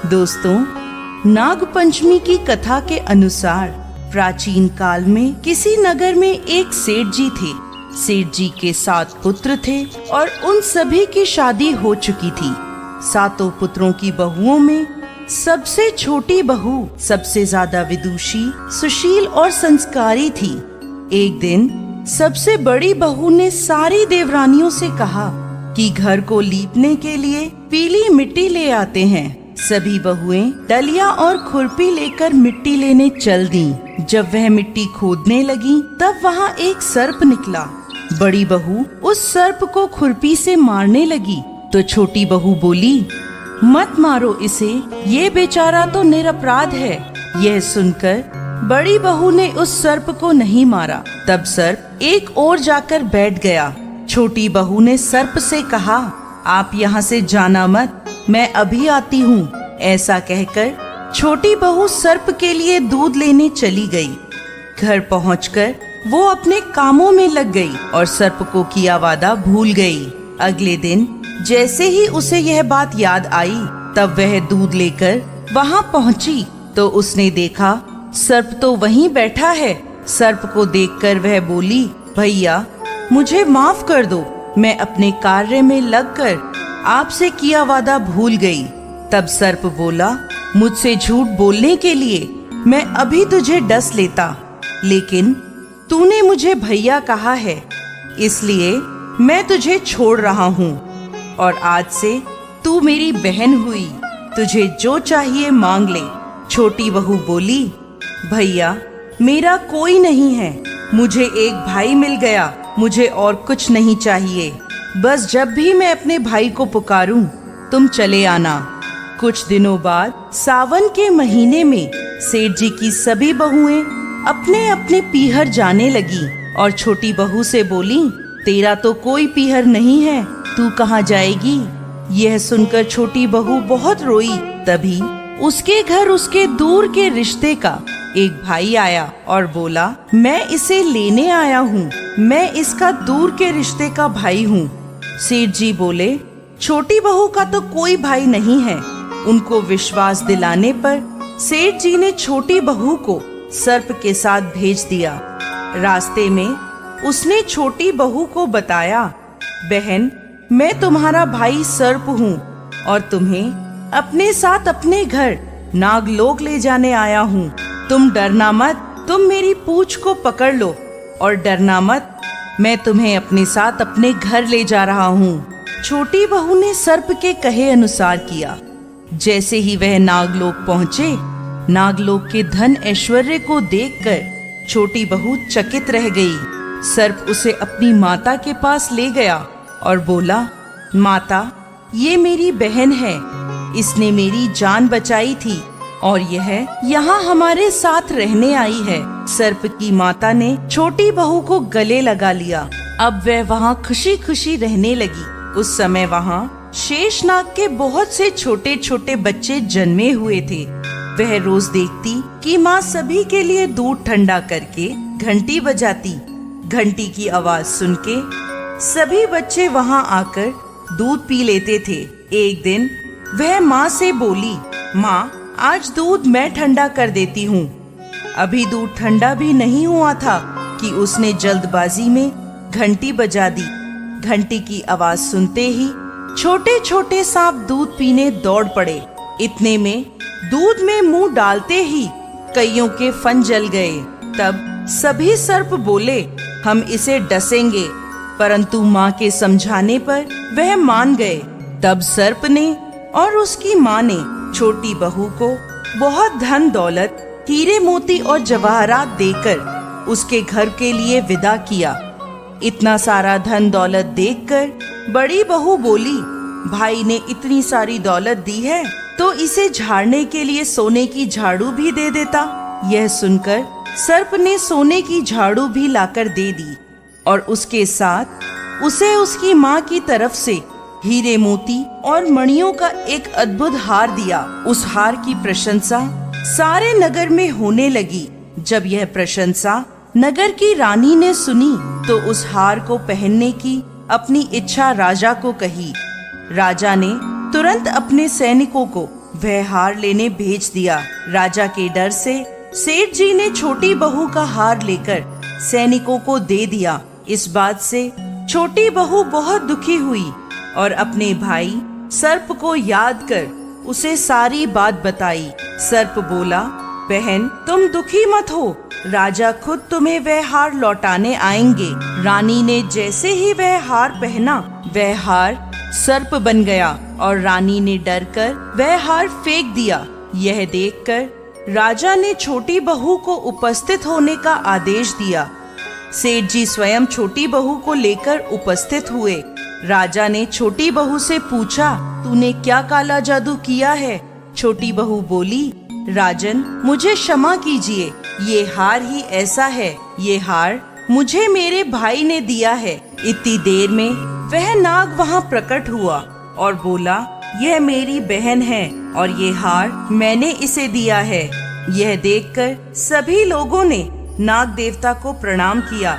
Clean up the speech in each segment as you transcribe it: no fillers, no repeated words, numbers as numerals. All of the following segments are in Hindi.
दोस्तों, नाग पंचमी की कथा के अनुसार प्राचीन काल में किसी नगर में एक सेठ जी थे। सेठ जी के 7 पुत्र थे और उन सभी की शादी हो चुकी थी। 7 पुत्रों की बहुओं में सबसे छोटी बहू सबसे ज्यादा विदुषी, सुशील और संस्कारी थी। एक दिन सबसे बड़ी बहू ने सारी देवरानियों से कहा कि घर को लीपने के लिए पीली मिट्टी ले आते हैं। सभी बहुएं डलिया और खुरपी लेकर मिट्टी लेने चल दीं। जब वह मिट्टी खोदने लगी तब वहाँ एक सर्प निकला। बड़ी बहू उस सर्प को खुरपी से मारने लगी तो छोटी बहू बोली, मत मारो इसे, ये बेचारा तो निरपराध है। यह सुनकर बड़ी बहू ने उस सर्प को नहीं मारा। तब सर्प एक ओर जाकर बैठ गया। छोटी बहू ने सर्प से कहा, आप यहाँ से जाना मत, मैं अभी आती हूँ। ऐसा कहकर छोटी बहू सर्प के लिए दूध लेने चली गई। घर पहुंचकर वो अपने कामों में लग गई और सर्प को किया वादा भूल गई। अगले दिन जैसे ही उसे यह बात याद आई तब वह दूध लेकर वहां पहुंची तो उसने देखा सर्प तो वहीं बैठा है। सर्प को देखकर वह बोली, भैया मुझे माफ कर दो, मैं अपने कार्य में लगकर आपसे किया वादा भूल गई। तब सर्प बोला, मुझसे झूठ बोलने के लिए मैं अभी तुझे डस लेता, लेकिन तूने मुझे भैया कहा है, इसलिए मैं तुझे छोड़ रहा हूँ और आज से तू मेरी बहन हुई। तुझे जो चाहिए मांग ले। छोटी बहू बोली, भैया मेरा कोई नहीं है, मुझे एक भाई मिल गया, मुझे और कुछ नहीं चाहिए। बस जब भी मैं अपने भाई को पुकारूं तुम चले आना। कुछ दिनों बाद सावन के महीने में सेठ जी की सभी बहुएं अपने अपने पीहर जाने लगी और छोटी बहू से बोली, तेरा तो कोई पीहर नहीं है, तू कहाँ जाएगी? यह सुनकर छोटी बहू बहुत रोई। तभी उसके घर उसके दूर के रिश्ते का एक भाई आया और बोला, मैं इसे लेने आया हूँ, मैं इसका दूर के रिश्ते का भाई हूँ। सेठ जी बोले, छोटी बहू का तो कोई भाई नहीं है। उनको विश्वास दिलाने पर सेठ जी ने छोटी बहू को सर्प के साथ भेज दिया। रास्ते में उसने छोटी बहू को बताया, बहन मैं तुम्हारा भाई सर्प हूँ और तुम्हें अपने साथ अपने घर नागलोक ले जाने आया हूँ। तुम डरना मत, तुम मेरी पूंछ को पकड़ लो और डरना मत, मैं तुम्हें अपने साथ अपने घर ले जा रहा हूँ। छोटी बहू ने सर्प के कहे अनुसार किया। जैसे ही वह नागलोक पहुँचे, नागलोक के धन ऐश्वर्य को देखकर छोटी बहू चकित रह गई। सर्प उसे अपनी माता के पास ले गया और बोला, माता ये मेरी बहन है, इसने मेरी जान बचाई थी और यह यहाँ हमारे साथ रहने आई है। सर्प की माता ने छोटी बहू को गले लगा लिया। अब वह वहाँ खुशी खुशी रहने लगी। उस समय वहाँ शेषनाग के बहुत से छोटे छोटे बच्चे जन्मे हुए थे। वह रोज देखती कि माँ सभी के लिए दूध ठंडा करके घंटी बजाती। घंटी की आवाज सुन के सभी बच्चे वहाँ आकर दूध पी लेते थे। एक दिन वह माँ से बोली, माँ आज दूध मैं ठंडा कर देती हूँ। अभी दूध ठंडा भी नहीं हुआ था कि उसने जल्दबाजी में घंटी बजा दी। घंटी की आवाज सुनते ही छोटे छोटे सांप दूध पीने दौड़ पड़े। इतने में दूध में मुंह डालते ही कईयों के फन जल गए। तब सभी सर्प बोले, हम इसे डसेंगे, परंतु माँ के समझाने पर वह मान गए। तब सर्प ने और उसकी माँ ने छोटी बहू को बहुत धन दौलत, हीरे मोती और जवाहरात देकर उसके घर के लिए विदा किया। इतना सारा धन दौलत देखकर बड़ी बहू बोली, भाई ने इतनी सारी दौलत दी है तो इसे झाड़ने के लिए सोने की झाड़ू भी दे देता। यह सुनकर सर्प ने सोने की झाड़ू भी लाकर दे दी और उसके साथ उसे उसकी माँ की तरफ से हीरे मोती और मणियों का एक अद्भुत हार दिया। उस हार की प्रशंसा सारे नगर में होने लगी। जब यह प्रशंसा नगर की रानी ने सुनी तो उस हार को पहनने की अपनी इच्छा राजा को कही। राजा ने तुरंत अपने सैनिकों को वह हार लेने भेज दिया। राजा के डर से सेठ जी ने छोटी बहू का हार लेकर सैनिकों को दे दिया। इस बात से छोटी बहू बहुत दुखी हुई और अपने भाई सर्प को याद कर उसे सारी बात बताई। सर्प बोला, बहन तुम दुखी मत हो, राजा खुद तुम्हें वह हार लौटाने आएंगे। रानी ने जैसे ही वह हार पहना, वह हार सर्प बन गया और रानी ने डरकर वह हार फेंक दिया। यह देखकर राजा ने छोटी बहू को उपस्थित होने का आदेश दिया। सेठ जी स्वयं छोटी बहू को लेकर उपस्थित हुए। राजा ने छोटी बहू से पूछा, तूने क्या काला जादू किया है? छोटी बहू बोली, राजन मुझे क्षमा कीजिए, ये हार ही ऐसा है। ये हार मुझे मेरे भाई ने दिया है। इतनी देर में वह नाग वहाँ प्रकट हुआ और बोला, यह मेरी बहन है और ये हार मैंने इसे दिया है। यह देखकर सभी लोगों ने नाग देवता को प्रणाम किया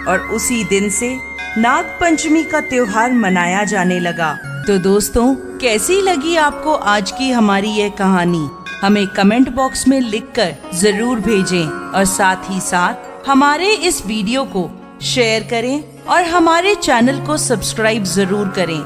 और उसी दिन से नाग पंचमी का त्योहार मनाया जाने लगा। तो दोस्तों, कैसी लगी आपको आज की हमारी यह कहानी? हमें कमेंट बॉक्स में लिखकर जरूर भेजें और साथ ही साथ हमारे इस वीडियो को शेयर करें और हमारे चैनल को सब्सक्राइब जरूर करें।